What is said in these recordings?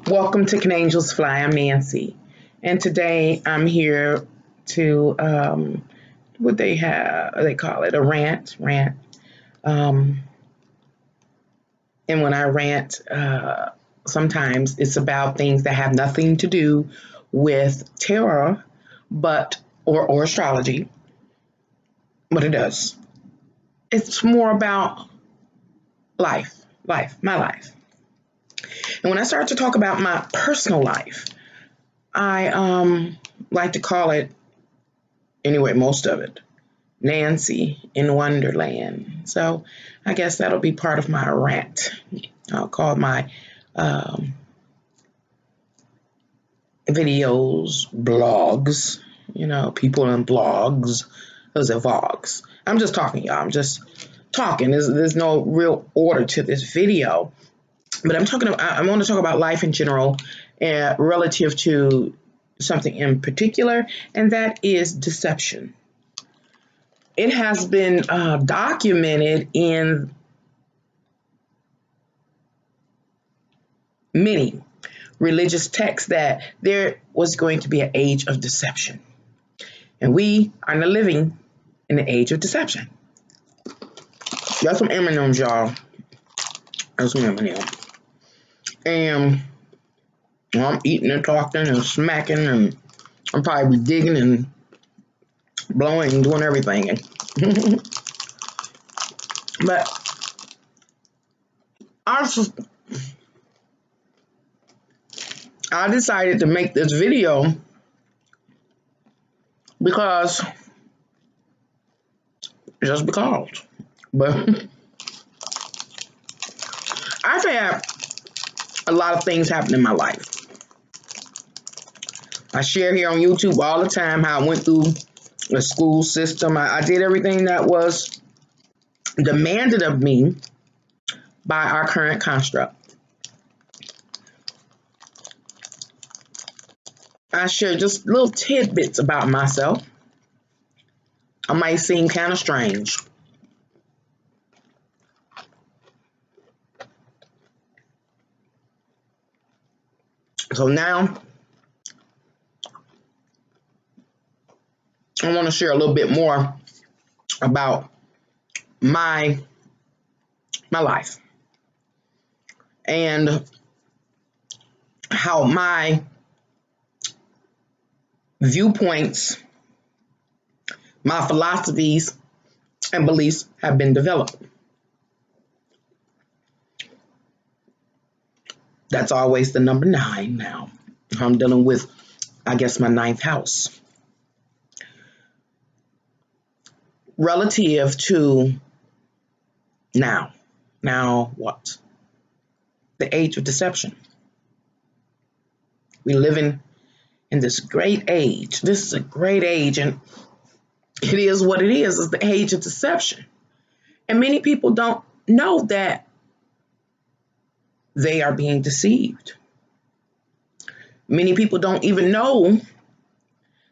Welcome to Can Angels Fly. I'm Nancy, and today I'm here to what they call it a rant. Um, and when I rant, sometimes it's about things that have nothing to do with tarot, or astrology, but it does. It's more about my life. And when I start to talk about my personal life, I like to call it, anyway, most of it, Nanci in Wonderland. So I guess that'll be part of my rant. I'll call my videos blogs, people in blogs. Those are vlogs. I'm just talking, y'all. I'm just talking. There's no real order to this video. But I want to talk about life in general, relative to something in particular, and that is deception. It has been documented in many religious texts that there was going to be an age of deception. And we are now living in the age of deception. That's some M&M's, y'all. That's some M&M's. And I'm eating and talking and smacking, and I'm probably digging and blowing and doing everything. But I decided to make this video because, but I've had a lot of things happen in my life. I share here on YouTube all the time how I went through the school system. I did everything that was demanded of me by our current construct. I share just little tidbits about myself. I might seem kind of strange. So now I want to share a little bit more about my life and how my viewpoints, my philosophies, and beliefs have been developed. That's always the number 9 now. I'm dealing with, I guess, my 9th house. Relative to now what? The age of deception. We live in this great age. This is a great age, and it is what it is. It's the age of deception. And many people don't know that they are being deceived. Many people don't even know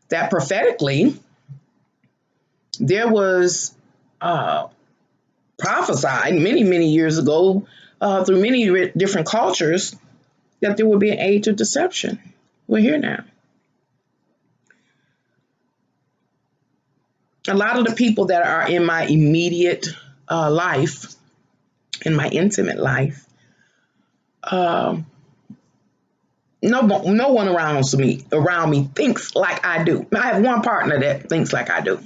that prophetically there was prophesied many years ago through many different cultures that there would be an age of deception. We're here now. A lot of the people that are in my immediate life, in my intimate life, no one around me thinks like I do. I have one partner that thinks like I do.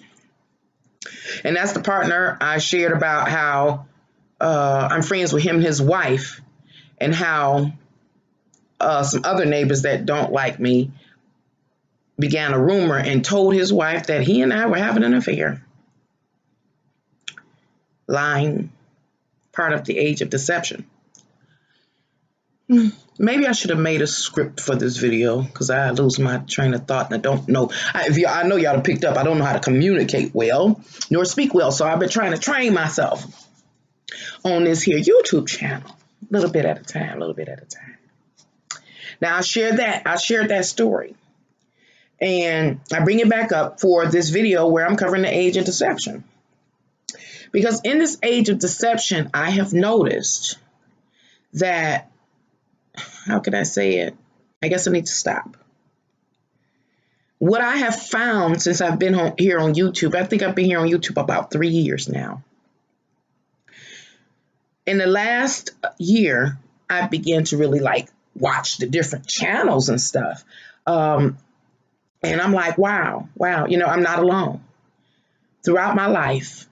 And that's the partner I shared about how I'm friends with him and his wife, and how some other neighbors that don't like me began a rumor and told his wife that he and I were having an affair. Lying, part of the age of deception. Maybe I should have made a script for this video, because I lose my train of thought and I don't know. I know y'all have picked up, I don't know how to communicate well nor speak well. So I've been trying to train myself on this here YouTube channel, a little bit at a time. Now I shared that story, and I bring it back up for this video where I'm covering the age of deception. Because in this age of deception, I have noticed that how can I say it? I guess I need to stop. What I have found since I've been here on YouTube, I think I've been here on YouTube about 3 years now. In the last year, I began to really like watch the different channels and stuff. And I'm like, wow, I'm not alone. Throughout my life,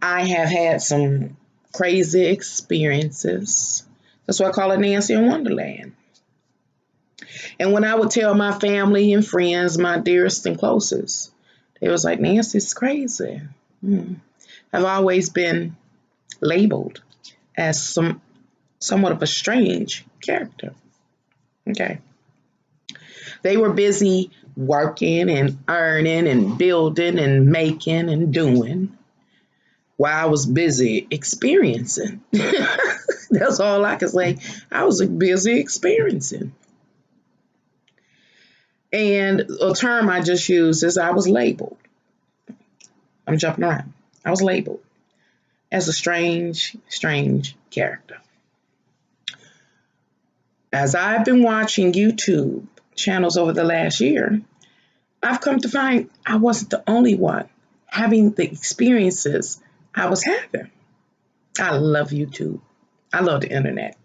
I have had some crazy experiences. That's why I call it Nanci in Wonderland. And when I would tell my family and friends, my dearest and closest, they was like, Nanci's crazy. I've always been labeled as somewhat of a strange character. Okay. They were busy working and earning and building and making and doing while I was busy experiencing. That's all I can say. I was busy experiencing. And a term I just used is I was labeled. I'm jumping around. I was labeled as a strange character. As I've been watching YouTube channels over the last year, I've come to find I wasn't the only one having the experiences I was having. I love YouTube. I love the internet,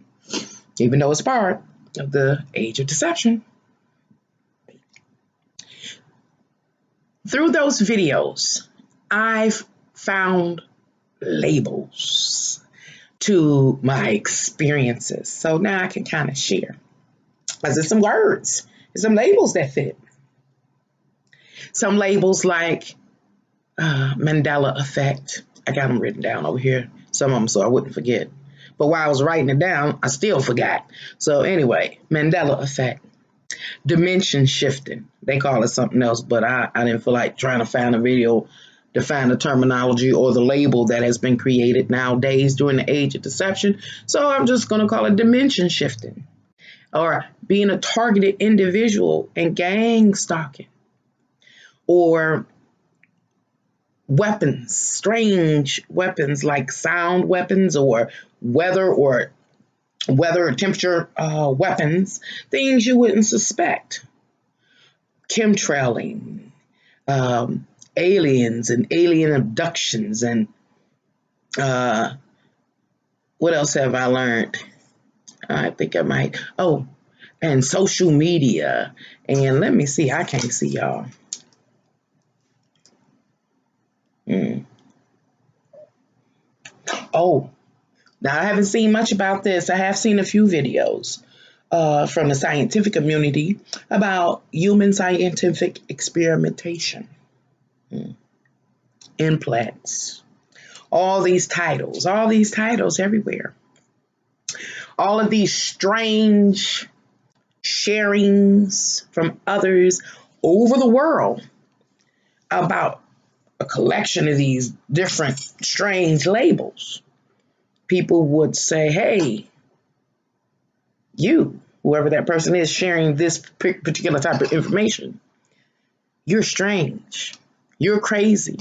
even though it's part of the age of deception. Through those videos, I've found labels to my experiences. So now I can kind of share. There's some words, there's some labels that fit. Some labels like Mandela effect. I got them written down over here, some of them, so I wouldn't forget. But while I was writing it down, I still forgot. So anyway, Mandela effect. Dimension shifting. They call it something else, but I didn't feel like trying to find a video to find the terminology or the label that has been created nowadays during the age of deception. So I'm just going to call it dimension shifting, or being a targeted individual and gang stalking, or weapons, strange weapons like sound weapons or weather temperature weapons, things you wouldn't suspect. Chemtrailing, aliens and alien abductions, and what else have I learned? I think I might. Oh, and social media. And let me see. I can't see y'all. Oh, now I haven't seen much about this. I have seen a few videos from the scientific community about human scientific experimentation, implants, all these titles everywhere. All of these strange sharings from others over the world about a collection of these different strange labels. People would say, hey, you, whoever that person is sharing this particular type of information, you're strange, you're crazy,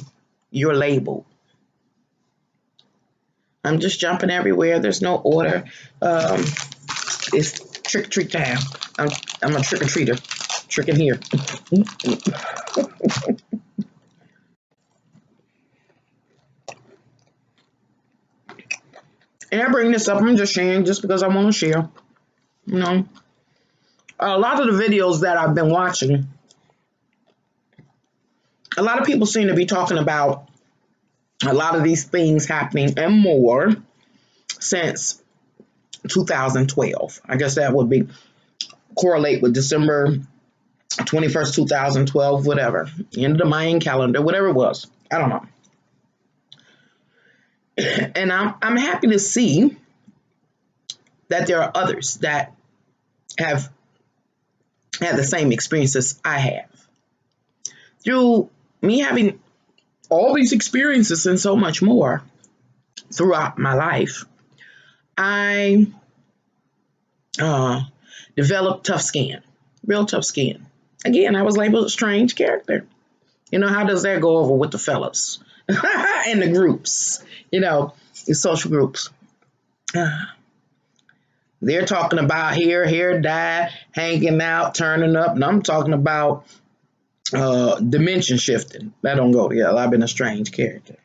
you're labeled. I'm just jumping everywhere. There's no order. It's trick or treat time. I'm a trick or treater, tricking here. And I bring this up, I'm just sharing just because I want to share. You know, a lot of the videos that I've been watching, a lot of people seem to be talking about a lot of these things happening and more since 2012. I guess that would be correlate with December 21st, 2012, whatever. End of the Mayan calendar, whatever it was. I don't know. And I'm happy to see that there are others that have had the same experiences I have. Through me having all these experiences and so much more throughout my life, I developed tough skin, real tough skin. Again, I was labeled a strange character. You know, how does that go over with the fellas and the groups, you know, the social groups? They're talking about hair dye, hanging out, turning up, and I'm talking about dimension shifting. That don't go together. I've been a strange character.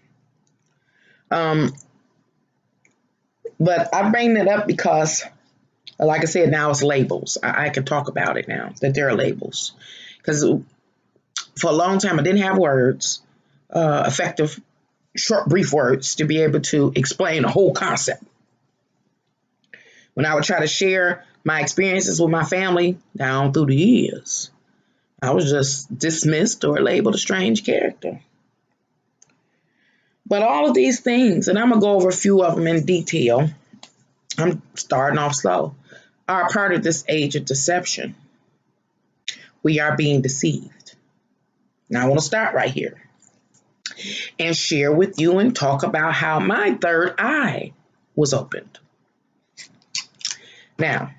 Um, but I bring that up because, like I said, now it's labels. I can talk about it now, that there are labels. Because for a long time, I didn't have words, effective, short, brief words to be able to explain a whole concept. When I would try to share my experiences with my family down through the years, I was just dismissed or labeled a strange character. But all of these things, and I'm going to go over a few of them in detail, I'm starting off slow, are part of this age of deception. We are being deceived. Now, I want to start right here and share with you and talk about how my third eye was opened. Now,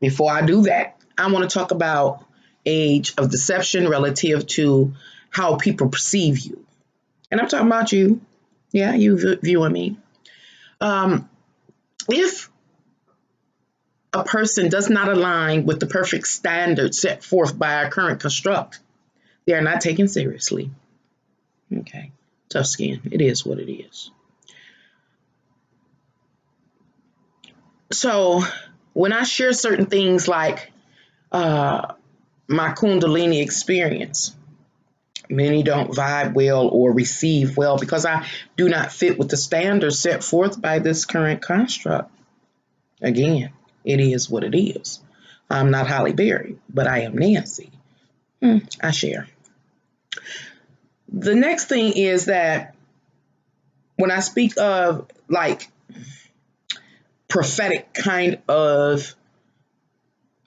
before I do that, I want to talk about age of deception relative to how people perceive you. And I'm talking about you. Yeah, you viewing me. If a person does not align with the perfect standard set forth by our current construct, they are not taken seriously. Okay, tough skin. It is what it is. So when I share certain things like my Kundalini experience, many don't vibe well or receive well because I do not fit with the standards set forth by this current construct. Again, it is what it is. I'm not Holly Berry, but I am Nancy. I share. The next thing is that when I speak of like prophetic kind of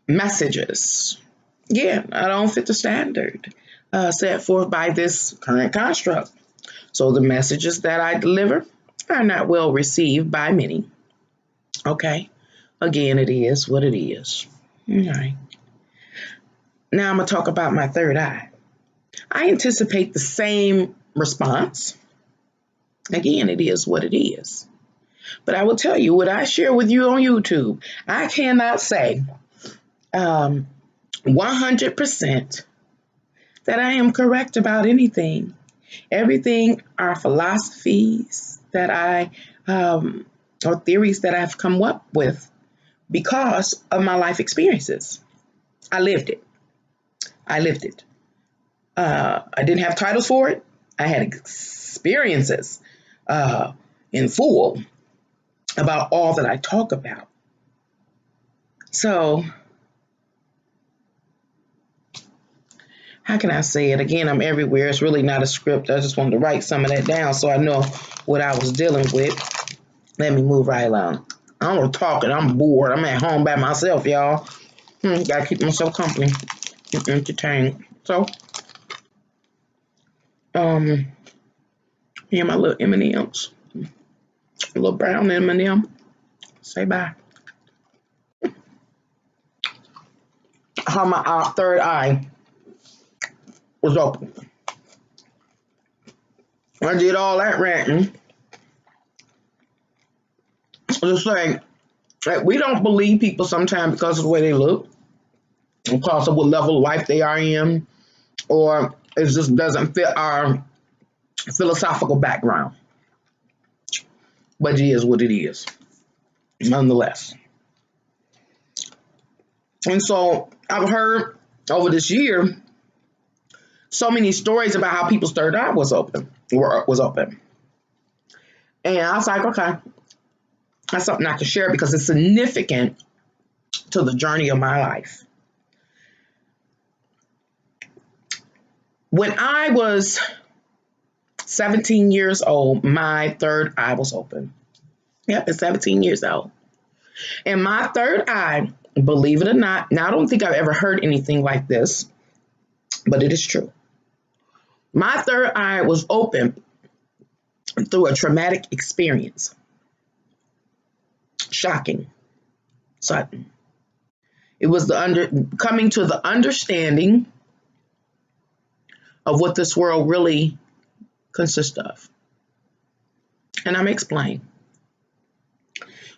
messages, yeah, I don't fit the standard set forth by this current construct. So the messages that I deliver are not well received by many. Okay. Again, it is what it is. All right. Now I'm going to talk about my third eye. I anticipate the same response. Again, it is what it is. But I will tell you what I share with you on YouTube. I cannot say 100% that I am correct about anything. Everything are philosophies that or theories that I've come up with because of my life experiences. I lived it. I didn't have titles for it. I had experiences in full about all that I talk about. So, how can I say it? Again, I'm everywhere. It's really not a script. I just wanted to write some of that down so I know what I was dealing with. Let me move right along. I don't talk and I'm bored. I'm at home by myself, y'all. Gotta keep myself company, entertained. So, here my little M&Ms, a little brown M&M. Say bye. How my third eye was open. I did all that ranting to say that we don't believe people sometimes because of the way they look, because of what level of life they are in, or it just doesn't fit our philosophical background. But it is what it is, nonetheless. And so I've heard over this year so many stories about how people's third eye was open. And I was like, okay, that's something I can share because it's significant to the journey of my life. When I was 17 years old, my third eye was open. Yep, it's 17 years old. And my third eye, believe it or not, now I don't think I've ever heard anything like this, but it is true. My third eye was open through a traumatic experience. Shocking. Sudden. It was coming to the understanding of what this world really consists of. And I'm explaining.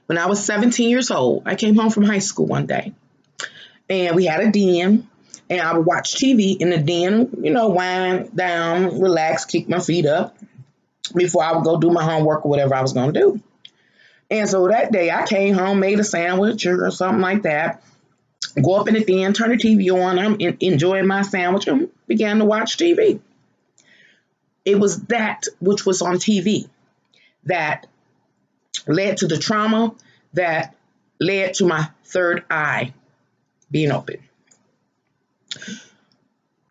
When I was 17 years old, I came home from high school one day, and we had a den, and I would watch TV in the den, wind down, relax, kick my feet up before I would go do my homework or whatever I was going to do. And so that day I came home, made a sandwich or something like that, go up in the den, turn the TV on, I'm enjoying my sandwich and began to watch TV. It was that which was on TV that led to the trauma, that led to my third eye being open.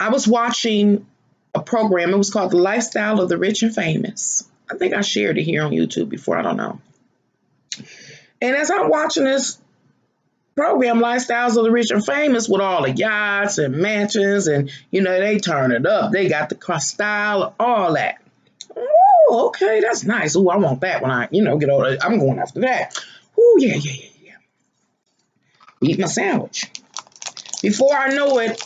I was watching a program. It was called The Lifestyle of the Rich and Famous. I think I shared it here on YouTube before. I don't know. And as I'm watching this program, Lifestyles of the Rich and Famous, with all the yachts and mansions, and they turn it up. They got the car style, all that. Oh, okay, that's nice. Oh, I want that when I, get older. I'm going after that. Oh, yeah. Eat my sandwich. Before I know it,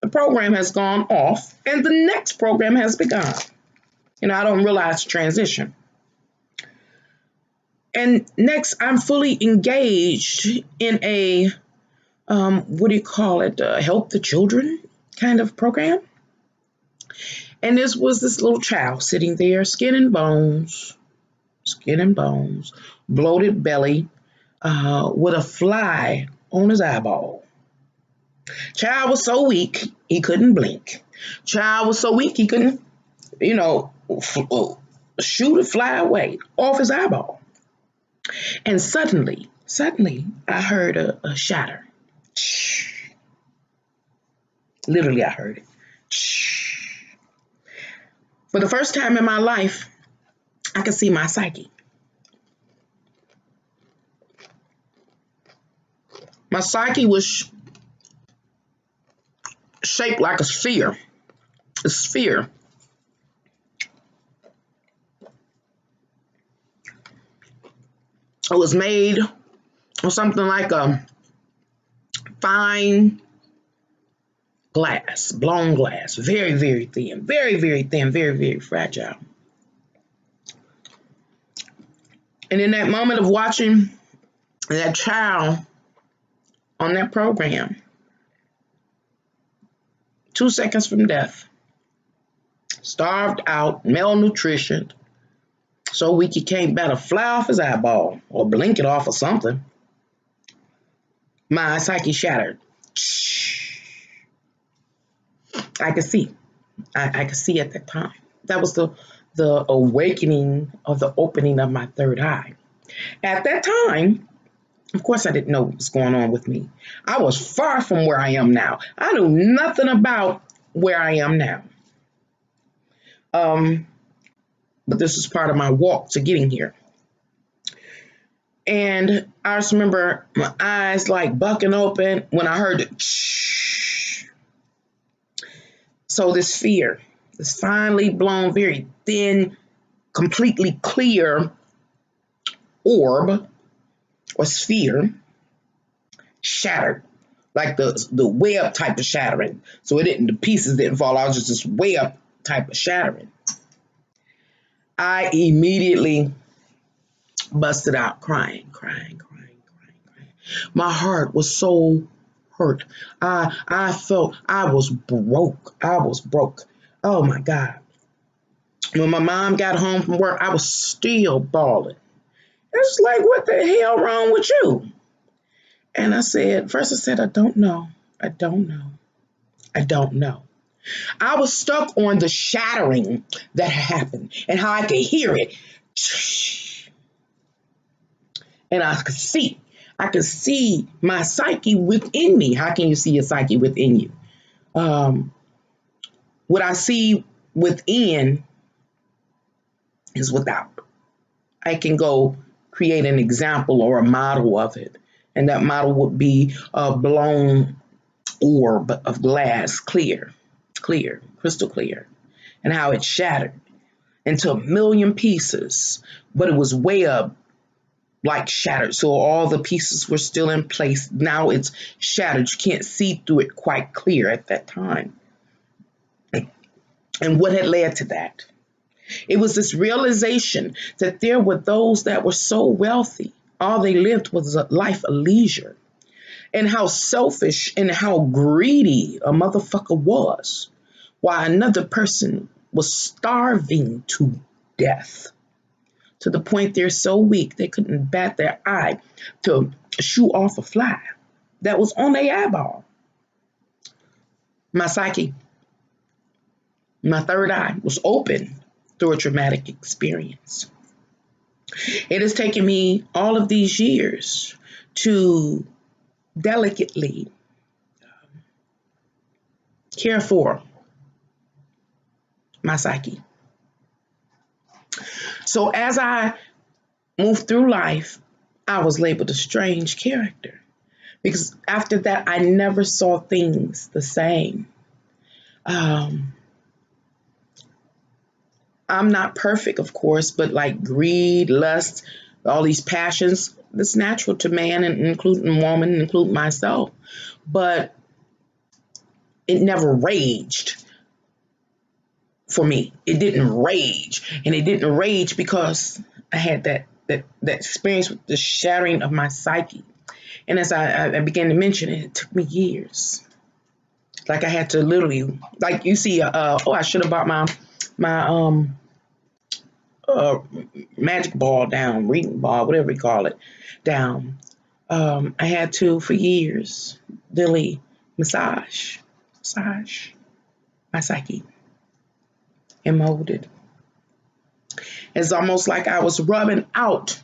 the program has gone off and the next program has begun. I don't realize the transition. And next, I'm fully engaged in a, help the children kind of program. And this was this little child sitting there, skin and bones, bloated belly, with a fly on his eyeball. Child was so weak, he couldn't blink. Child was so weak, he couldn't, shoot a fly away off his eyeball. And suddenly, I heard a shatter. Literally, I heard it. For the first time in my life, I could see my psyche. My psyche was shaped like a sphere. A sphere. It was made of something like a fine glass, blown glass, very, very thin, very, very thin, very, very fragile. And in that moment of watching that child on that program, 2 seconds from death, starved out, malnutrition, so weak he can't bat a fly off his eyeball or blink it off or something, my psyche shattered. I could see. I could see at that time. That was the awakening of the opening of my third eye. At that time, of course, I didn't know what was going on with me. I was far from where I am now. I knew nothing about where I am now. But this is part of my walk to getting here. And I just remember my eyes like bucking open when I heard it. So this sphere, this finely blown, very thin, completely clear orb or sphere shattered, like the web type of shattering. So the pieces didn't fall out, just this web type of shattering. I immediately busted out crying. My heart was so hurt. I felt I was broke. Oh my God. When my mom got home from work, I was still bawling. It's like, what the hell wrong with you? And I said, I don't know. I was stuck on the shattering that happened and how I could hear it. And I could see my psyche within me. How can you see your psyche within you? What I see within is without. I can go create an example or a model of it. And that model would be a blown orb of glass, clear, crystal clear, and how it shattered into a million pieces, but it was way up, like shattered. So all the pieces were still in place. Now it's shattered. You can't see through it quite clear at that time. And what had led to that? It was this realization that there were those that were so wealthy, All they lived was a life of leisure. And how selfish and how greedy a motherfucker was, while another person was starving to death, to the point they're so weak they couldn't bat their eye to shoo off a fly that was on their eyeball. My psyche, my third eye, was open through a traumatic experience. It has taken me all of these years to delicately care for my psyche. So as I moved through life, I was labeled a strange character because after that, I never saw things the same. I'm not perfect, of course, but like greed, lust, all these passions, it's natural to man, and including woman, including myself. But it never raged for me. It didn't rage. And it didn't rage because I had that experience with the shattering of my psyche. And as I began to mention it, it took me years. Like I had to literally, like you see, I should have bought my magic ball down, reading ball, whatever you call it, down. I had to, for years, really massage my psyche and mold it. It's almost like I was rubbing out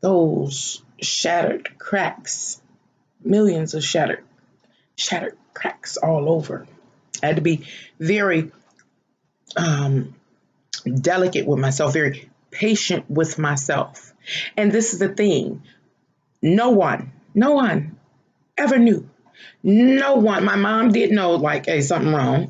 those shattered cracks, millions of shattered cracks all over. I had to be very delicate with myself, very patient with myself. And this is the thing. No one ever knew. No one, my mom did know, like, hey, something wrong,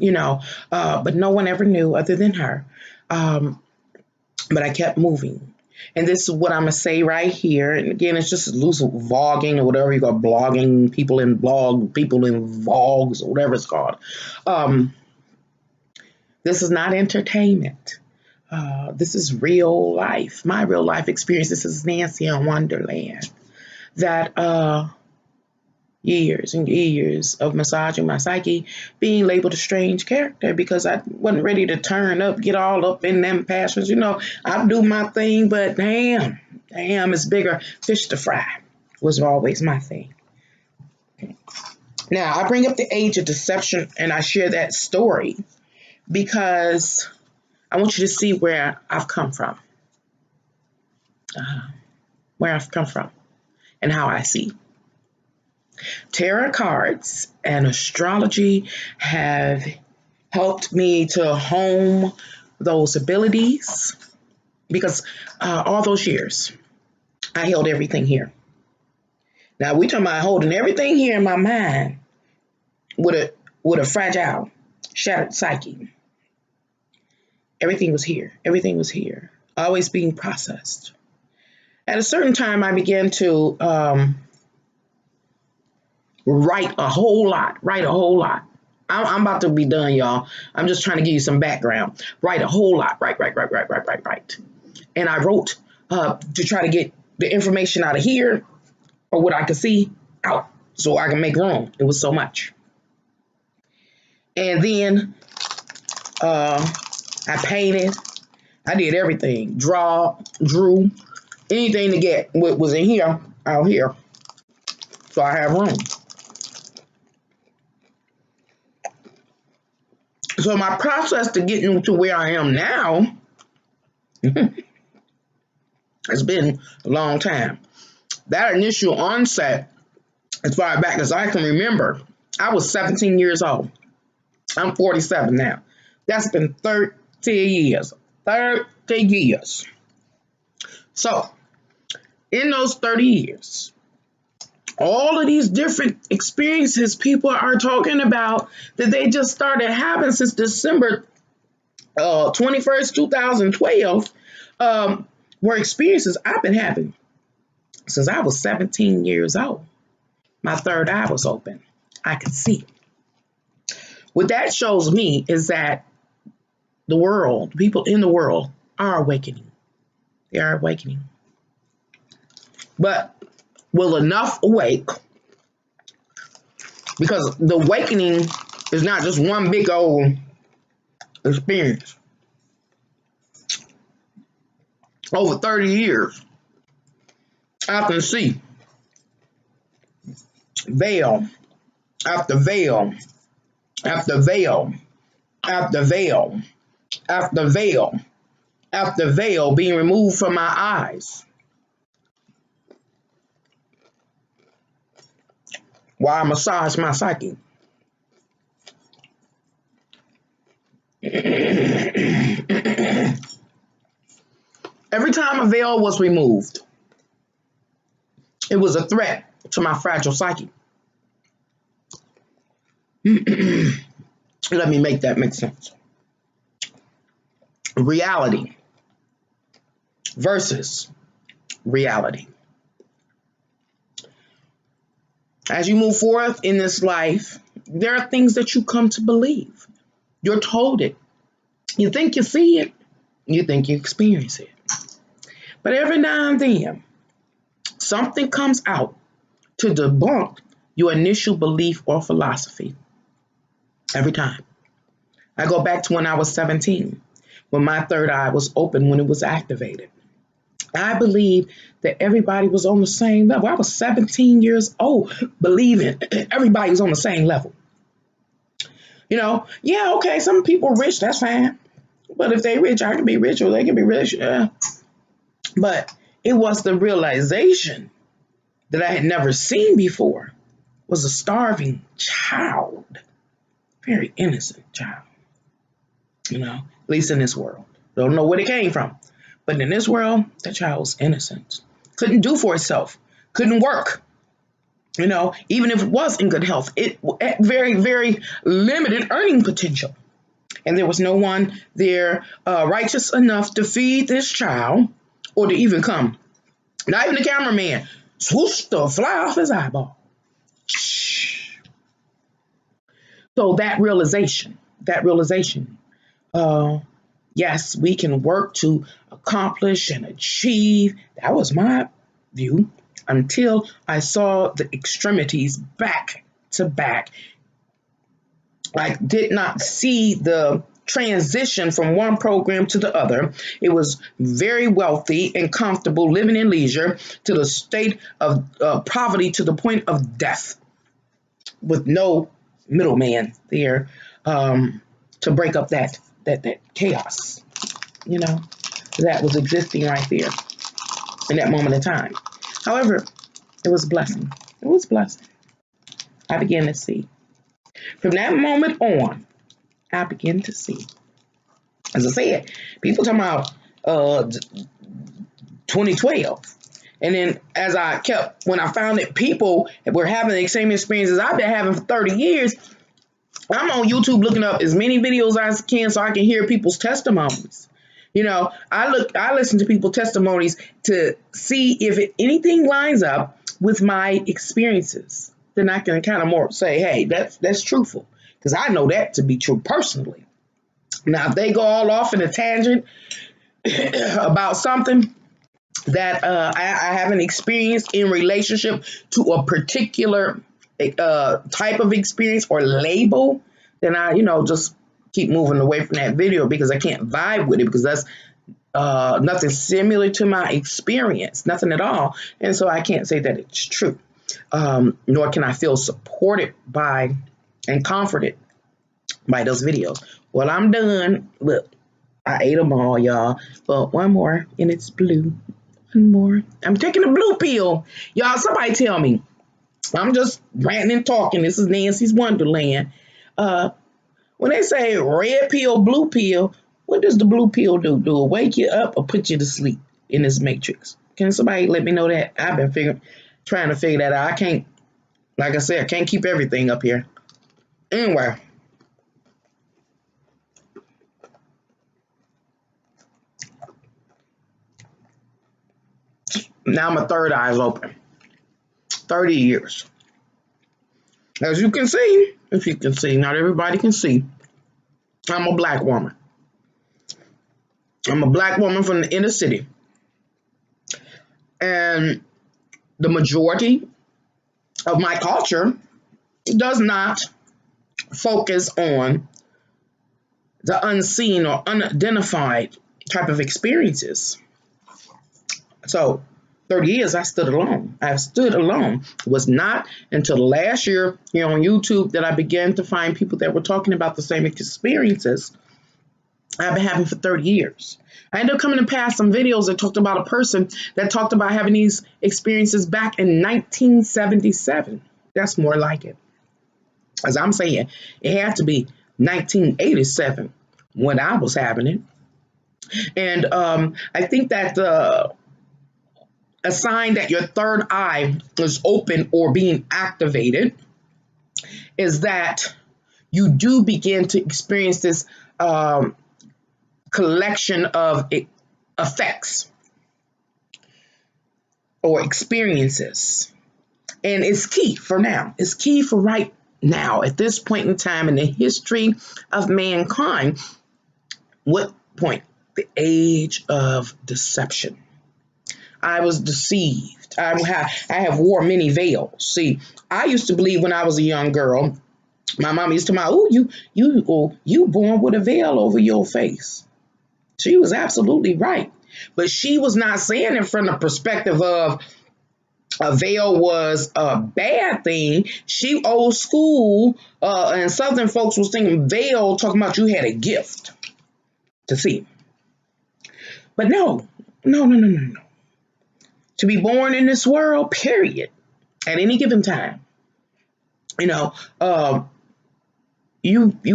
but no one ever knew other than her. But I kept moving. And this is what I'm going to say right here. And again, it's just loose vlogging or whatever you got, blogging, people in vlogs, or whatever it's called. This is not entertainment. This is real life, my real life experience. This is Nanci on Wonderland. That years and years of massaging my psyche, being labeled a strange character because I wasn't ready to turn up, get all up in them passions. I do my thing, but damn, it's bigger fish to fry was always my thing. Okay. Now, I bring up the age of deception and I share that story because I want you to see where I've come from. And how I see. Tarot cards and astrology have helped me to hone those abilities because all those years I held everything here. Now we talking about holding everything here in my mind with a fragile, shattered psyche. Everything was here, always being processed. At a certain time, I began to write a whole lot. I'm about to be done, y'all. I'm just trying to give you some background. Write a whole lot. Write. And I wrote to try to get the information out of here or what I could see out so I can make room. It was so much. And then I painted. I did everything. Drew. Anything to get what was in here, out here. So I have room. So my process to getting to where I am now, it's been a long time. That initial onset, as far back as I can remember, I was 17 years old. I'm 47 now. That's been 30 years. 30 years. So, in those 30 years, all of these different experiences people are talking about that they just started having since December 21st, 2012, were experiences I've been having since I was 17 years old. My third eye was open. I could see. What that shows me is that the world, people in the world are awakening. They are awakening. but will enough awake, because the awakening is not just one big old experience. Over 30 years, I can see veil after veil after veil after veil after veil after veil being removed from my eyes while I massage my psyche. Every time a veil was removed, it was a threat to my fragile psyche. Let me make that make sense. Reality versus reality. As you move forth in this life, there are things that you come to believe. You're told it. You think you see it. You think you experience it. But every now and then, something comes out to debunk your initial belief or philosophy. Every time. I go back to when I was 17, when my third eye was open, when it was activated. I believed that everybody was on the same level. I was 17 years old, believing everybody was on the same level. You know, yeah, okay, some people are rich, that's fine. But if they rich, I can be rich, or they can be rich. Yeah. But it was the realization that I had never seen before, was a starving child, very innocent child, you know, at least in this world. Don't know where it came from. But in this world, that child was innocent. Couldn't do for itself. Couldn't work. You know, even if it was in good health, it had very, very limited earning potential. And there was no one there righteous enough to feed this child or to even come. Not even the cameraman. Swoosh the fly off his eyeball. So that realization, yes, we can work to accomplish and achieve. That was my view until I saw the extremities back to back. I did not see the transition from one program to the other. It was very wealthy and comfortable, living in leisure, to the state of poverty, to the point of death, with no middleman there to break up that chaos, you know, that was existing right there in that moment of time. However, it was a blessing. It was a blessing. I began to see. From that moment on, I began to see. As I said, people talking about 2012. And then as I kept, when I found that people were having the same experiences I've been having for 30 years, I'm on YouTube looking up as many videos as I can so I can hear people's testimonies. You know, I listen to people's testimonies to see if anything lines up with my experiences. Then I can kind of more say, hey, that's truthful, because I know that to be true personally. Now, if they go all off in a tangent about something that I haven't experienced in relationship to a particular type of experience or label, then I, just keep moving away from that video, because I can't vibe with it, because that's nothing similar to my experience, nothing at all. And so I can't say that it's true, nor can I feel supported by and comforted by those videos. Well, I'm done. Look, I ate them all, y'all. But one more, and it's blue. One more. I'm taking a blue pill. Y'all, somebody tell me. I'm just ranting and talking. This is Nancy's Wonderland. When they say red pill, blue pill, what does the blue pill do? Do it wake you up or put you to sleep in this matrix? Can somebody let me know that? I've been trying to figure that out. I can't, like I said, I can't keep everything up here. Anyway. Now my third eye is open. 30 years. As you can see, if you can see, not everybody can see, I'm a black woman. I'm a black woman from the inner city. And the majority of my culture does not focus on the unseen or unidentified type of experiences. So 30 years I stood alone. I stood alone. It was not until last year here on YouTube that I began to find people that were talking about the same experiences I've been having for 30 years. I ended up coming to pass some videos that talked about a person that talked about having these experiences back in 1977. That's more like it. As I'm saying, it had to be 1987 when I was having it. And I think that a sign that your third eye is open or being activated is that you do begin to experience this collection of effects or experiences. And it's key for now. It's key for right now, at this point in time in the history of mankind. What point? The age of deception. I was deceived. I have wore many veils. See, I used to believe when I was a young girl, my mom used to tell me, "Oh, you born with a veil over your face." She was absolutely right, but she was not saying it from the perspective of a veil was a bad thing. She old school, and Southern folks was thinking veil, talking about you had a gift to see. But no. To be born in this world, period, at any given time, you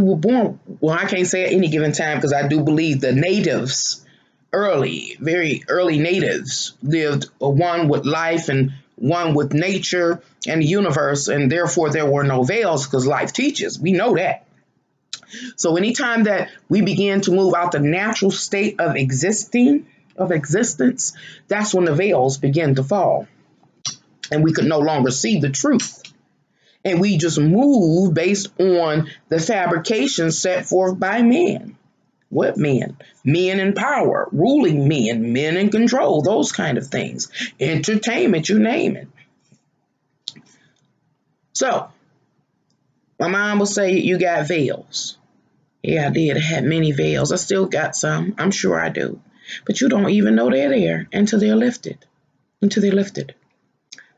were born. Well, I can't say at any given time because I do believe the natives, very early natives, lived one with life and one with nature and the universe, and therefore there were no veils because life teaches. We know that. So anytime that we begin to move out the natural state of existence, that's when the veils begin to fall. And we could no longer see the truth. And we just move based on the fabrication set forth by man. What men? Men in power, ruling men in control, those kind of things. Entertainment, you name it. So, my mom will say, "You got veils." Yeah, I did. I had many veils. I still got some. I'm sure I do. But you don't even know they're there until they're lifted.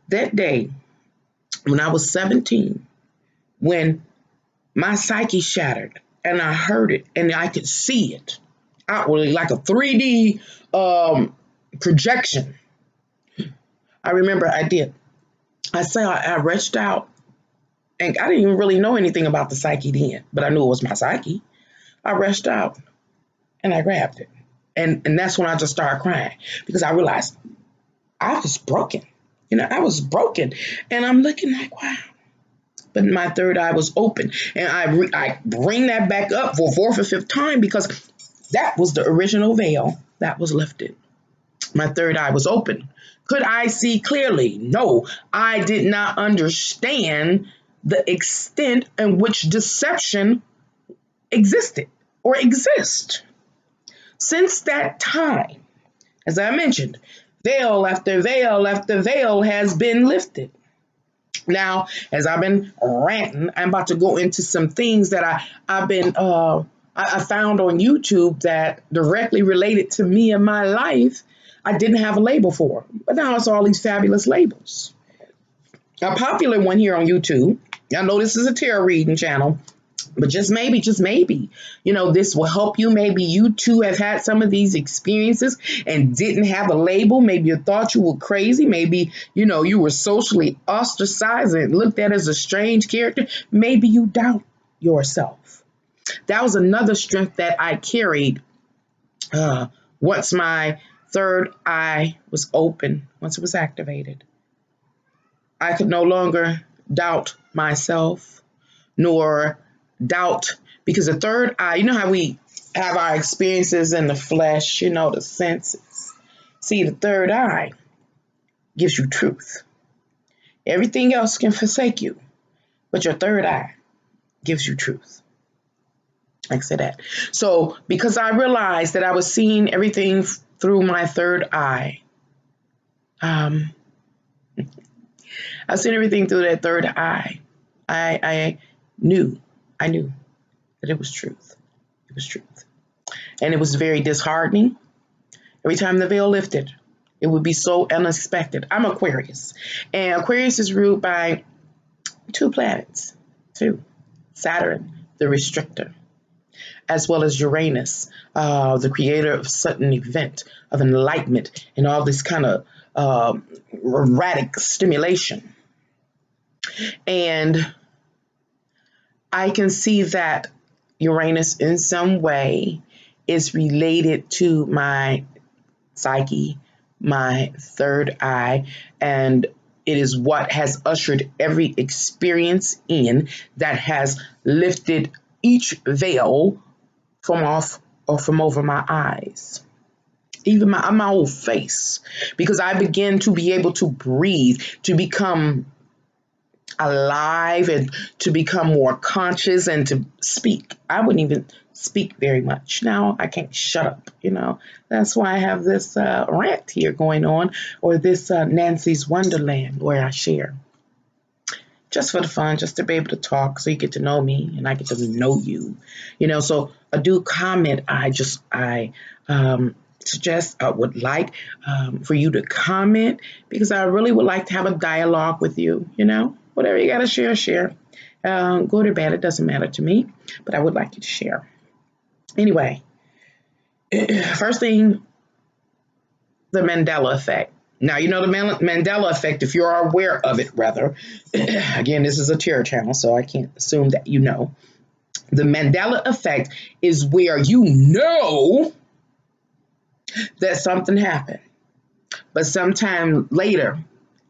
That day, when I was 17, when my psyche shattered and I heard it and I could see it outwardly like a 3D projection. I remember I did. I reached out, and I didn't even really know anything about the psyche then, but I knew it was my psyche. I reached out and I grabbed it. And that's when I just started crying because I realized I was broken. I was broken. And I'm looking like, wow. But my third eye was open. And I bring that back up for fourth or fifth time because that was the original veil that was lifted. My third eye was open. Could I see clearly? No, I did not understand the extent in which deception existed or exists. Since that time, as I mentioned, veil after veil after veil has been lifted. Now, as I've been ranting, I'm about to go into some things that I found on YouTube that directly related to me and my life. I didn't have a label for, but now it's all these fabulous labels. A popular one here on YouTube. I know this is a tarot reading channel, but just maybe, this will help you. Maybe you too have had some of these experiences and didn't have a label. Maybe you thought you were crazy. Maybe, you were socially ostracized and looked at as a strange character. Maybe you doubt yourself. That was another strength that I carried once my third eye was open, once it was activated. I could no longer doubt myself, nor doubt, because the third eye, you know how we have our experiences in the flesh, the senses. See, the third eye gives you truth. Everything else can forsake you, but your third eye gives you truth. Like I said that. So because I realized that I was seeing everything through my third eye, I've seen everything through that third eye. I knew, I knew that it was truth. It was truth. And it was very disheartening. Every time the veil lifted, it would be so unexpected. I'm Aquarius, and Aquarius is ruled by two planets, two, Saturn, the restrictor, as well as Uranus, the creator of sudden event, of enlightenment, and all this kind of erratic stimulation. And I can see that Uranus in some way is related to my psyche, my third eye, and it is what has ushered every experience in that has lifted each veil from off or from over my eyes, even my whole face, because I began to be able to breathe, to become alive, and to become more conscious, and to speak. I wouldn't even speak very much. Now I can't shut up, That's why I have this rant here going on, or this Nanci's Wonderland, where I share. Just for the fun, just to be able to talk, so you get to know me and I get to know you. So do comment. I suggest, I would like for you to comment, because I really would like to have a dialogue with you, Whatever you got to share, share. Good or bad, it doesn't matter to me, but I would like you to share. Anyway, first thing, the Mandela effect. Now, the Mandela effect, if you're aware of it, rather, again, this is a tarot channel, so I can't assume that you know. The Mandela effect is where you know that something happened, but sometime later,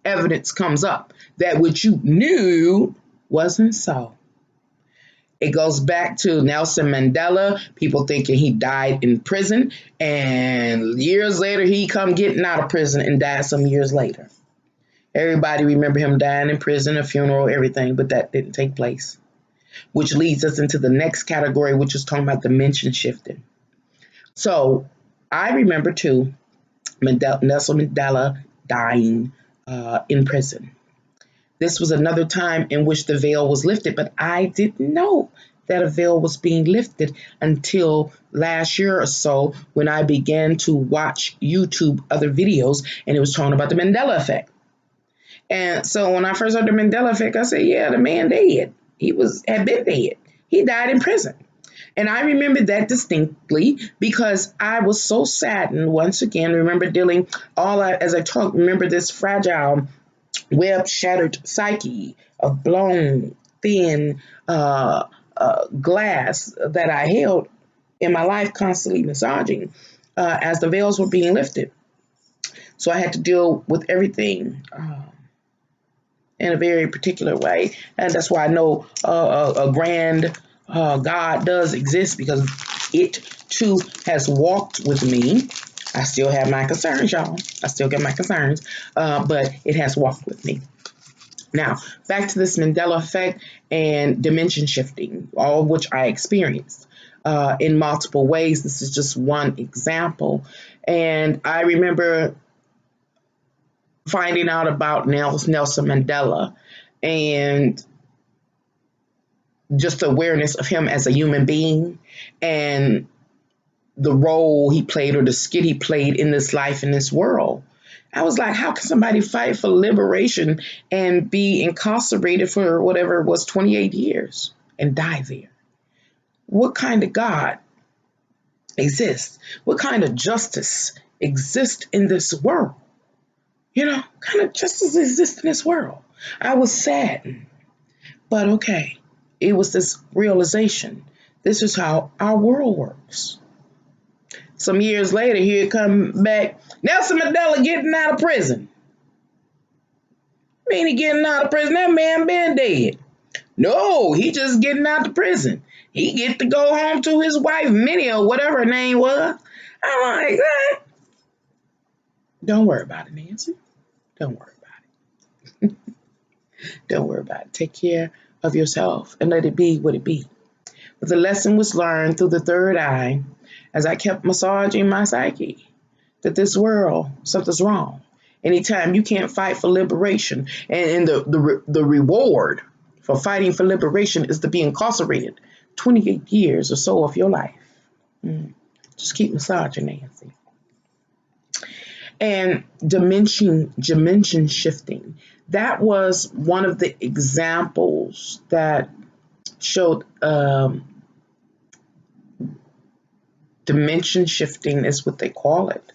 evidence comes up that what you knew wasn't so. It goes back to Nelson Mandela, people thinking he died in prison, and years later he come getting out of prison and died some years later. Everybody remember him dying in prison, a funeral, everything, but that didn't take place. Which leads us into the next category, which is talking about dimension shifting. So I remember too, Nelson Mandela dying in prison. This was another time in which the veil was lifted, but I didn't know that a veil was being lifted until last year or so, when I began to watch YouTube other videos, and it was talking about the Mandela effect. And so when I first heard the Mandela effect, I said, yeah, the man dead. He had been dead. He died in prison. And I remember that distinctly, because I was so saddened. Once again, remember dealing as I talk, remember this fragile, web-shattered psyche of blown, thin glass that I held in my life, constantly massaging as the veils were being lifted. So I had to deal with everything in a very particular way. And that's why I know a grand God does exist, because it too has walked with me. I still have my concerns, y'all. I still get my concerns, but it has walked with me. Now, back to this Mandela effect and dimension shifting, all of which I experienced in multiple ways. This is just one example. And I remember finding out about Nelson Mandela and just the awareness of him as a human being, and the role he played, or the skit he played in this life, in this world. I was like, how can somebody fight for liberation and be incarcerated for whatever it was, 28 years, and die there? What kind of God exists? What kind of justice exists in this world? Kind of justice exists in this world. I was saddened, but okay. It was this realization. This is how our world works. Some years later, here it come back, Nelson Mandela getting out of prison. I mean, he getting out of prison? That man been dead. No, he just getting out of prison. He get to go home to his wife, Minnie, or whatever her name was. I'm like, don't worry about it, Nanci. Don't worry about it. Don't worry about it. Take care of yourself and let it be what it be. But the lesson was learned through the third eye as I kept massaging my psyche, that this world, something's wrong. Anytime you can't fight for liberation, and the reward for fighting for liberation is to be incarcerated 28 years or so of your life. Just keep massaging, Nancy. And dimension shifting. That was one of the examples that showed dimension shifting is what they call it.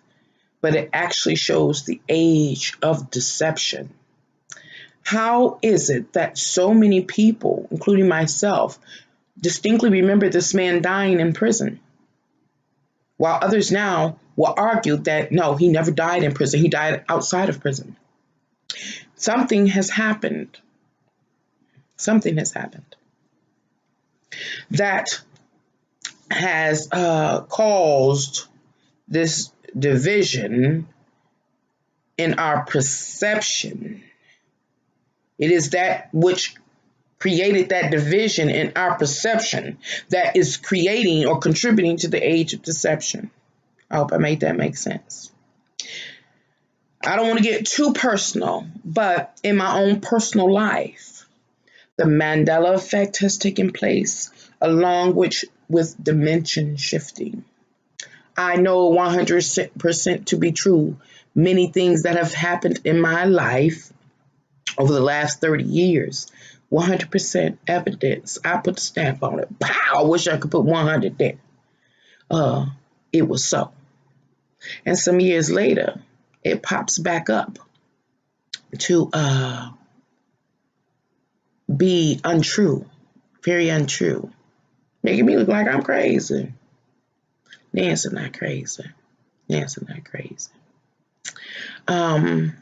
But it actually shows the age of deception. How is it that so many people, including myself, distinctly remember this man dying in prison, while others now will argue that no, he never died in prison, he died outside of prison? Something has happened. Something has happened that has caused this division in our perception. It is that which created that division in our perception that is creating or contributing to the age of deception. I hope I made that make sense. I don't want to get too personal, but in my own personal life, the Mandela effect has taken place along with dimension shifting. I know 100% to be true many things that have happened in my life over the last 30 years. 100% evidence. I put the stamp on it. Pow! I wish I could put 100 there. It was so. And some years later, it pops back up to be untrue, very untrue, making me look like I'm crazy. Nancy not crazy. Nancy not crazy. And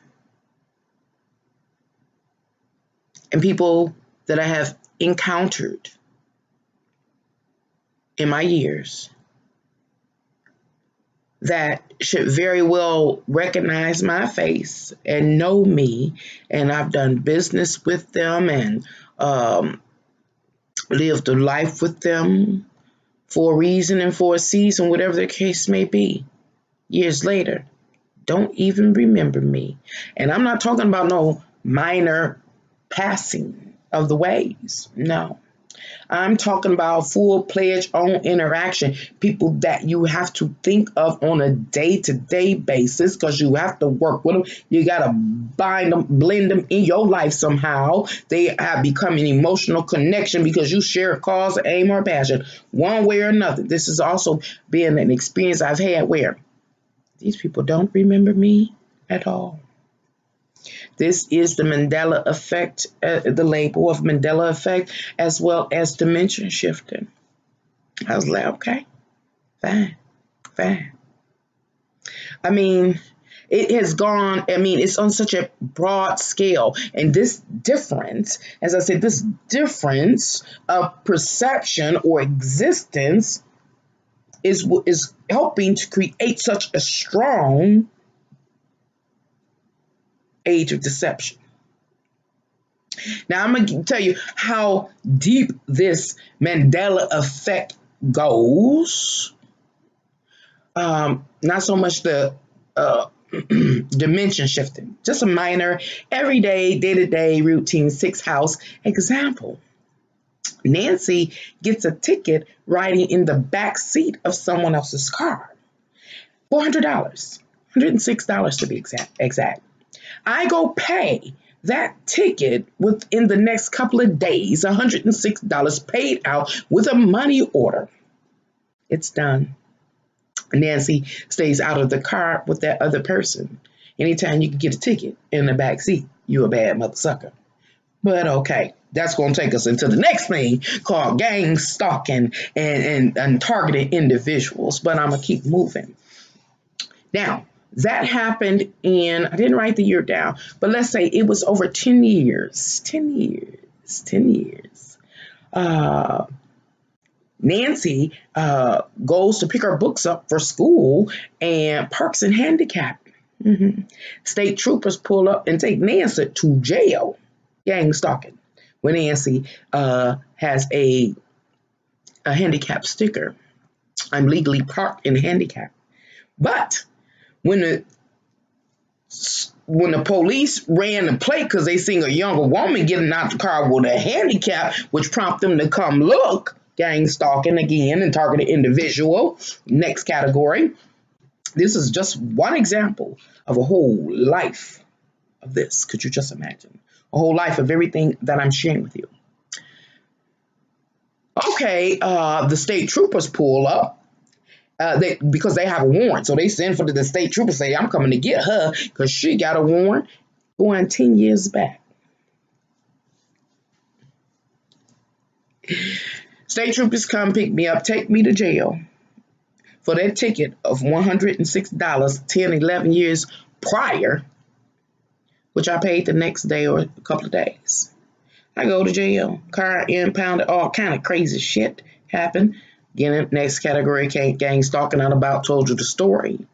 people that I have encountered in my years that should very well recognize my face and know me, and I've done business with them and lived a life with them for a reason and for a season, whatever the case may be. Years later, don't even remember me. And I'm not talking about no minor passing of the ways. No. I'm talking about full-fledged own interaction, people that you have to think of on a day-to-day basis because you have to work with them. You got to bind them, blend them in your life somehow. They have become an emotional connection because you share a cause, aim, or passion, one way or another. This has also been an experience I've had where these people don't remember me at all. This is the Mandela effect, the label of Mandela effect, as well as dimension shifting. I was like, okay, fine. I mean, it has gone, it's on such a broad scale. And this difference, as I said, this difference of perception or existence is helping to create such a strong age of deception. Now, I'm going to tell you how deep this Mandela effect goes. Not so much the dimension shifting, just a minor, everyday, day-to-day routine 6-house example. Nancy gets a ticket riding in the back seat of someone else's car. $400, $106 to be exact. I go pay that ticket within the next couple of days, $106 paid out with a money order. It's done. Nancy stays out of the car with that other person. Anytime you can get a ticket in the back seat, you're a bad mother sucker. But okay, that's going to take us into the next thing called gang stalking and targeting individuals. But I'm going to keep moving. Now, that happened in, I didn't write the year down, but let's say it was over 10 years. 10 years. Nancy goes to pick her books up for school and parks in handicap. State troopers pull up and take Nancy to jail. Gang stalking. When Nancy has a handicap sticker. I'm legally parked in handicap. But when the When the police ran the plate because they seen a younger woman getting out the car with a handicap, which prompted them to come look. Gang stalking again and targeted individual. Next category. This is just one example of a whole life of this. Could you just imagine? A whole life of everything that I'm sharing with you. Okay, the state troopers pull up. Because they have a warrant. So they send for the state trooper, say, I'm coming to get her because she got a warrant going 10 years back. State troopers come pick me up, take me to jail for that ticket of $106, 10, 11 years prior, which I paid the next day or a couple of days. I go to jail, car impounded, all kind of crazy shit happened. Again, next category, gang stalking on about, told you the story.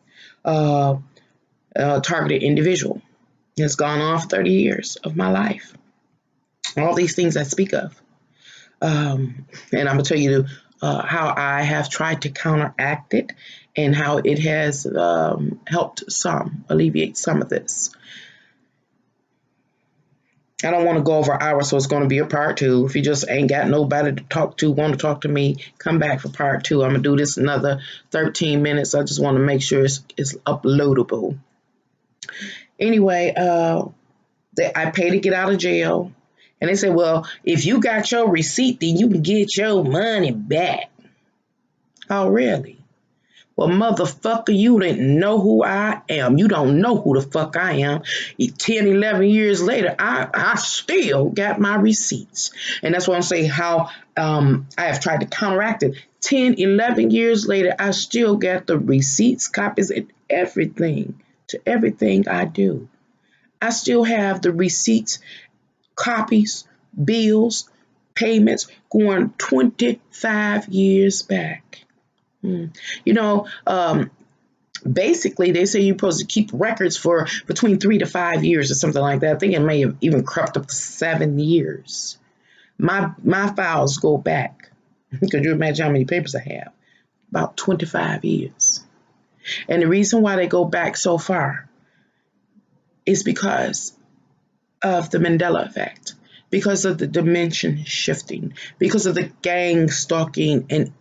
Targeted individual. It's gone off 30 years of my life. All these things I speak of. And I'm going to tell you how I have tried to counteract it and how it has helped alleviate some of this. I don't want to go over hours, so it's going to be a part 2. If you just ain't got nobody to talk to, want to talk to me, come back for part 2. I'm going to do this another 13 minutes. I just want to make sure it's uploadable. Anyway, I pay to get out of jail. And they say, well, if you got your receipt, then you can get your money back. Oh, really? Well, motherfucker, you didn't know who I am. You don't know who the fuck I am. 10, 11 years later, I still got my receipts. And that's why I'm saying how I have tried to counteract it. 10, 11 years later, I still got the receipts, copies, and everything to everything I do. I still have the receipts, copies, bills, payments going 25 years back. You know, basically, they say you're supposed to keep records for between 3 to 5 years or something like that. I think it may have even crept up to 7 years. My files go back. Could you imagine how many papers I have? About 25 years. And the reason why they go back so far is because of the Mandela effect, because of the dimension shifting, because of the gang stalking and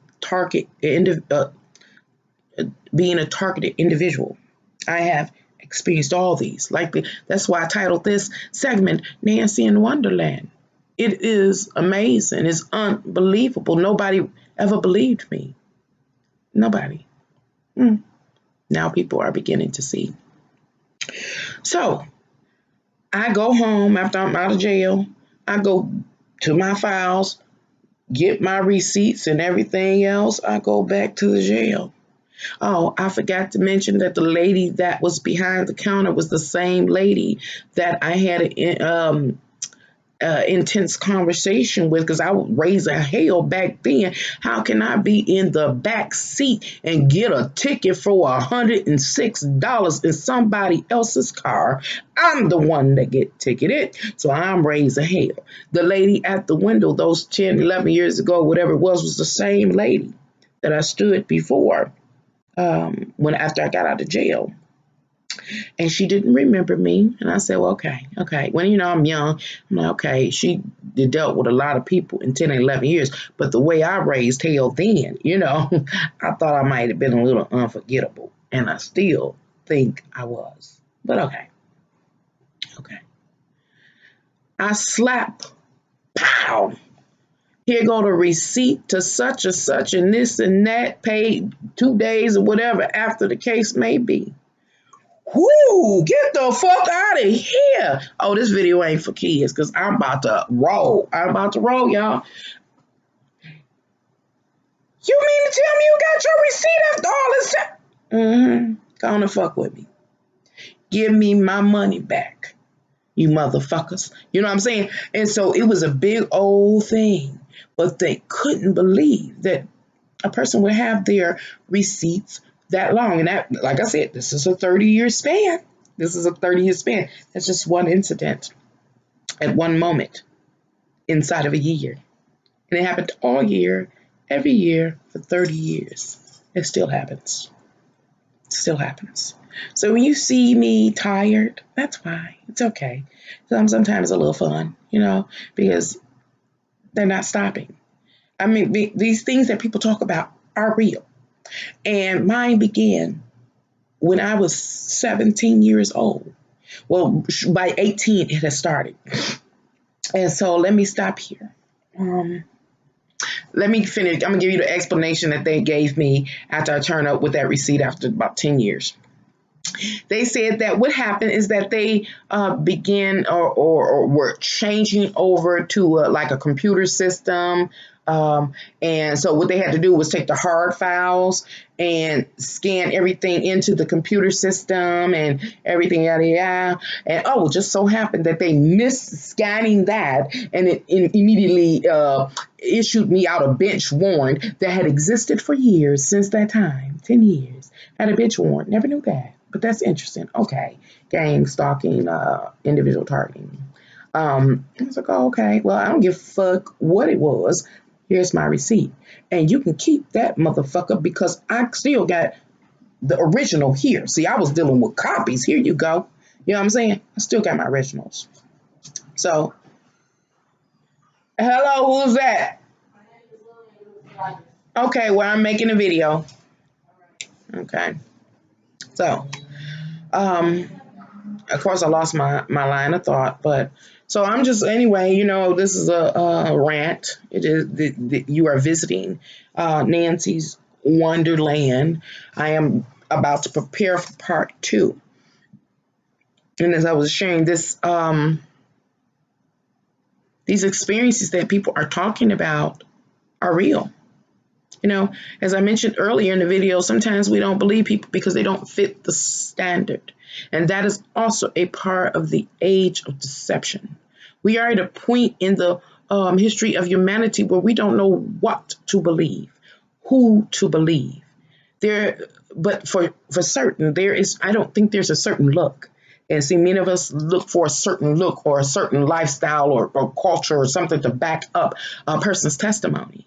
being a targeted individual. I have experienced all these. That's why I titled this segment Nanci in Wonderland. It is amazing. It's unbelievable. Nobody ever believed me. Nobody. Now people are beginning to see. So I go home after I'm out of jail. I go to my files, get my receipts and everything else. I go back to the jail. Oh, I forgot to mention that the lady that was behind the counter was the same lady that I had an intense conversation with, because I would raise a hell back then. How can I be in the back seat and get a ticket for $106 in somebody else's car? I'm the one that get ticketed, so I'm raising hell. The lady at the window those 10, 11 years ago, whatever it was the same lady that I stood before after I got out of jail. And she didn't remember me. And I said, well, okay. When, I'm young, I'm like, okay, she dealt with a lot of people in 10 and 11 years. But the way I raised hell then, I thought I might have been a little unforgettable. And I still think I was. But okay. I slap, pow. Here go the receipt to such and such and this and that, paid 2 days or whatever after the case may be. Whoo, get the fuck out of here. Oh, this video ain't for kids because I'm about to roll. Y'all. You mean to tell me you got your receipt after all this time? Go on and fuck with me. Give me my money back, you motherfuckers. You know what I'm saying? And so it was a big old thing. But they couldn't believe that a person would have their receipts that long. And that, like I said, this is a 30-year span. That's just one incident at one moment inside of a year. And it happened all year, every year for 30 years. It still happens. Still happens. So when you see me tired, that's fine. It's okay. Sometimes a little fun, because they're not stopping. I mean, these things that people talk about are real. And mine began when I was 17 years old. Well, by 18, it has started. And so let me stop here. Let me finish. I'm going to give you the explanation that they gave me after I turned up with that receipt after about 10 years. They said that what happened is that they began or were changing over to like a computer system. And so what they had to do was take the hard files and scan everything into the computer system and everything, yada, yada. And oh, it just so happened that they missed scanning that, and it immediately issued me out a bench warrant that had existed for years since that time, 10 years. Had a bench warrant. Never knew that. But that's interesting. Okay. Gang stalking, individual targeting. I was like, oh, okay. Well, I don't give a fuck what it was. Here's my receipt. And you can keep that motherfucker because I still got the original here. See, I was dealing with copies. Here you go. You know what I'm saying? I still got my originals. So, hello, who's that? Okay, well, I'm making a video. Okay. So, of course, I lost my line of thought, but so I'm just anyway. This is a rant. It is you are visiting Nanci's Wonderland. I am about to prepare for part 2, and as I was sharing this, these experiences that people are talking about are real. As I mentioned earlier in the video, sometimes we don't believe people because they don't fit the standard. And that is also a part of the age of deception. We are at a point in the history of humanity where we don't know what to believe, who to believe. But for certain, I don't think there's a certain look. And see, many of us look for a certain look or a certain lifestyle or culture or something to back up a person's testimony.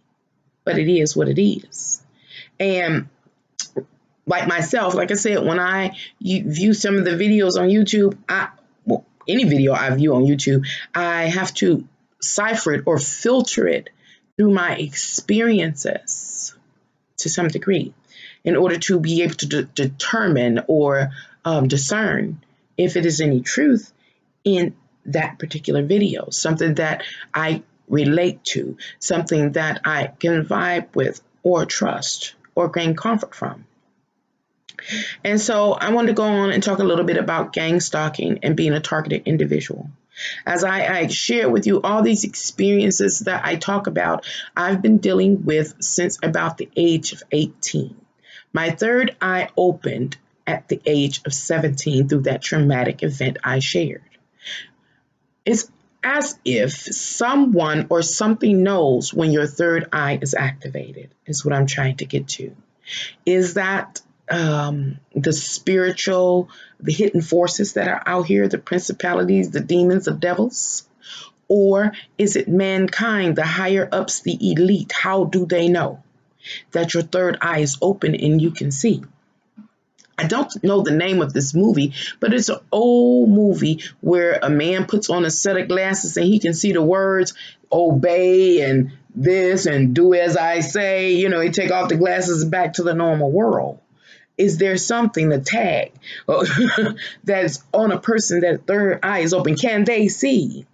But it is what it is. And like myself, like I said, when I view some of the videos on YouTube, any video I view on YouTube, I have to cipher it or filter it through my experiences to some degree in order to be able to determine or discern if it is any truth in that particular video, something that I relate to, something that I can vibe with or trust or gain comfort from. And so I want to go on and talk a little bit about gang stalking and being a targeted individual. As I share with you all these experiences that I talk about, I've been dealing with since about the age of 18. My third eye opened at the age of 17 through that traumatic event I shared. It's as if someone or something knows when your third eye is activated, is what I'm trying to get to. Is that the spiritual, the hidden forces that are out here, the principalities, the demons, the devils? Or is it mankind, the higher ups, the elite? How do they know that your third eye is open and you can see? I don't know the name of this movie, but it's an old movie where a man puts on a set of glasses and he can see the words obey and this and do as I say. He take off the glasses back to the normal world. Is there something, a tag that's on a person that third eye is open? Can they see?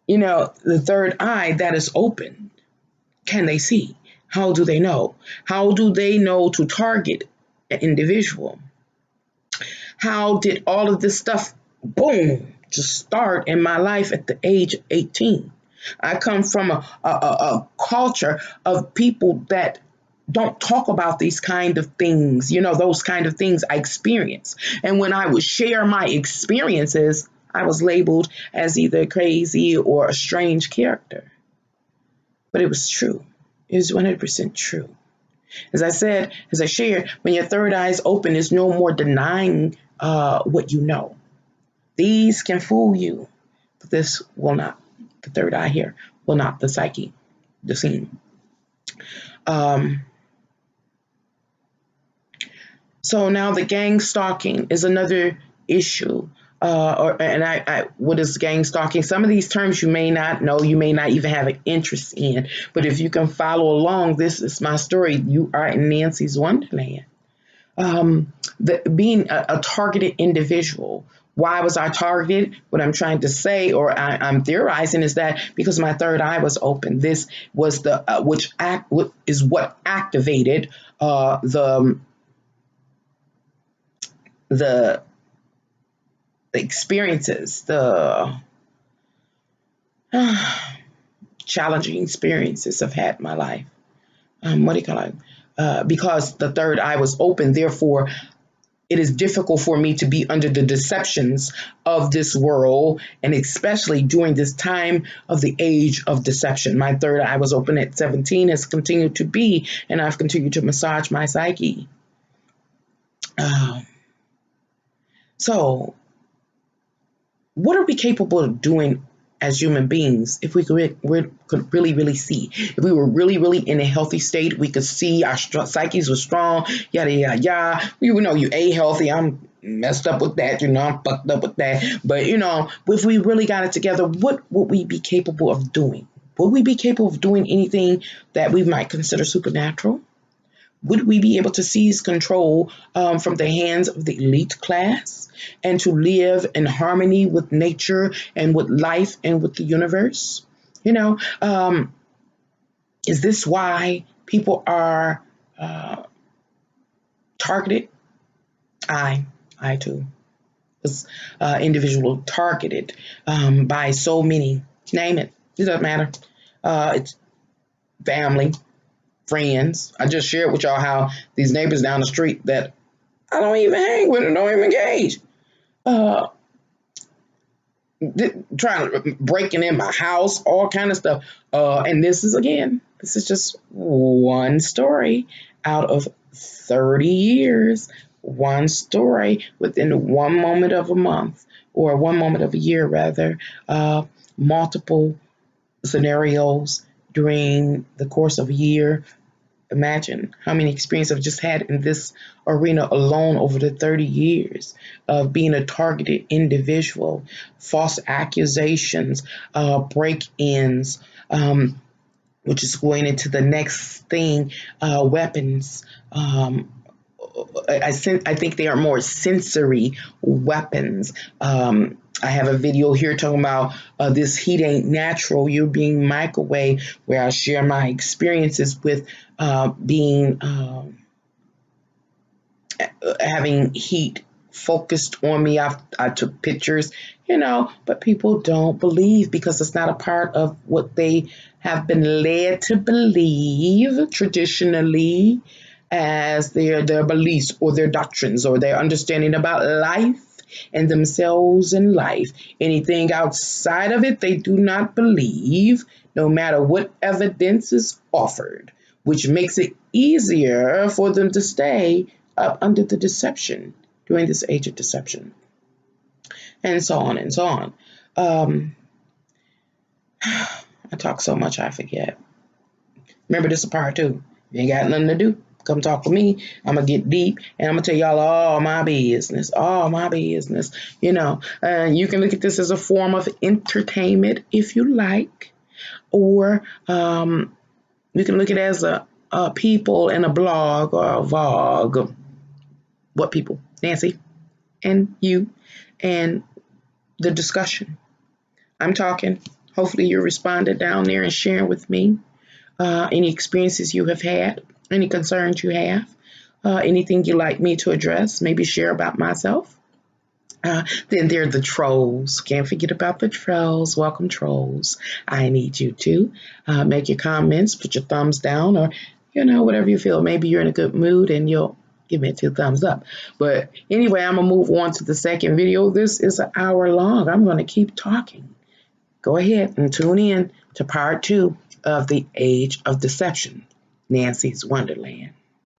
The third eye that is open. Can they see? How do they know? How do they know to target an individual? How did all of this stuff, boom, just start in my life at the age of 18? I come from a culture of people that don't talk about these kind of things, those kind of things I experience. And when I would share my experiences, I was labeled as either crazy or a strange character. But it was true. It was 100% true. As I said, as I shared, when your third eye is open, there's no more denying what you know. These can fool you, but this will not. The third eye here will not. The psyche, the scene. So now the gang stalking is another issue. What is gang stalking? Some of these terms you may not know, you may not even have an interest in. But if you can follow along, this is my story. You are in Nanci's Wonderland. Being a targeted individual. Why was I targeted? What I'm trying to say, or I'm theorizing, is that because my third eye was open. This was what activated the experiences, the challenging experiences I've had in my life. What do you call it? Because the third eye was open, therefore, it is difficult for me to be under the deceptions of this world, and especially during this time of the age of deception. My third eye was open at 17, has continued to be, and I've continued to massage my psyche. So, what are we capable of doing as human beings if we could really, really see? If we were really, really in a healthy state, we could see our psyches were strong, yada, yada, yada. You know, you A, healthy, I'm messed up with that, I'm fucked up with that. But, if we really got it together, what would we be capable of doing? Would we be capable of doing anything that we might consider supernatural? Would we be able to seize control from the hands of the elite class and to live in harmony with nature and with life and with the universe? Is this why people are targeted? I too was individual targeted by so many. Name it. It doesn't matter. It's family, friends. I just shared with y'all how these neighbors down the street that I don't even hang with and don't even engage, trying to breaking in my house, all kind of stuff. And this is just one story out of 30 years, one story within one moment of a month, or one moment of a year rather, multiple scenarios during the course of a year. Imagine how many experiences I've just had in this arena alone over the 30 years of being a targeted individual, false accusations, break-ins, which is going into the next thing, weapons. I think they are more sensory weapons. I have a video here talking about this heat ain't natural, you're being microwaved, where I share my experiences with being having heat focused on me. I took pictures, but people don't believe because it's not a part of what they have been led to believe traditionally as their beliefs or their doctrines or their understanding about life and themselves and life. Anything outside of it, they do not believe, no matter what evidence is offered, which makes it easier for them to stay up under the deception during this age of deception, and so on and so on. I talk so much I forget. Remember, this is part 2. You ain't got nothing to do, come talk to me. I'm going to get deep, and I'm going to tell y'all all my business. You can look at this as a form of entertainment if you like, or you can look at it as a people in a blog or a vlog. What people? Nanci and you and the discussion. I'm talking. Hopefully you responded down there and sharing with me any experiences you have had, any concerns you have, anything you'd like me to address, maybe share about myself. Then there are the trolls. Can't forget about the trolls. Welcome, trolls. I need you to make your comments, put your thumbs down, or, whatever you feel. Maybe you're in a good mood and you'll give me 2 thumbs up. But anyway, I'm going to move on to the second video. This is an hour long. I'm going to keep talking. Go ahead and tune in to part 2 of the Age of Deception, Nanci's Wonderland.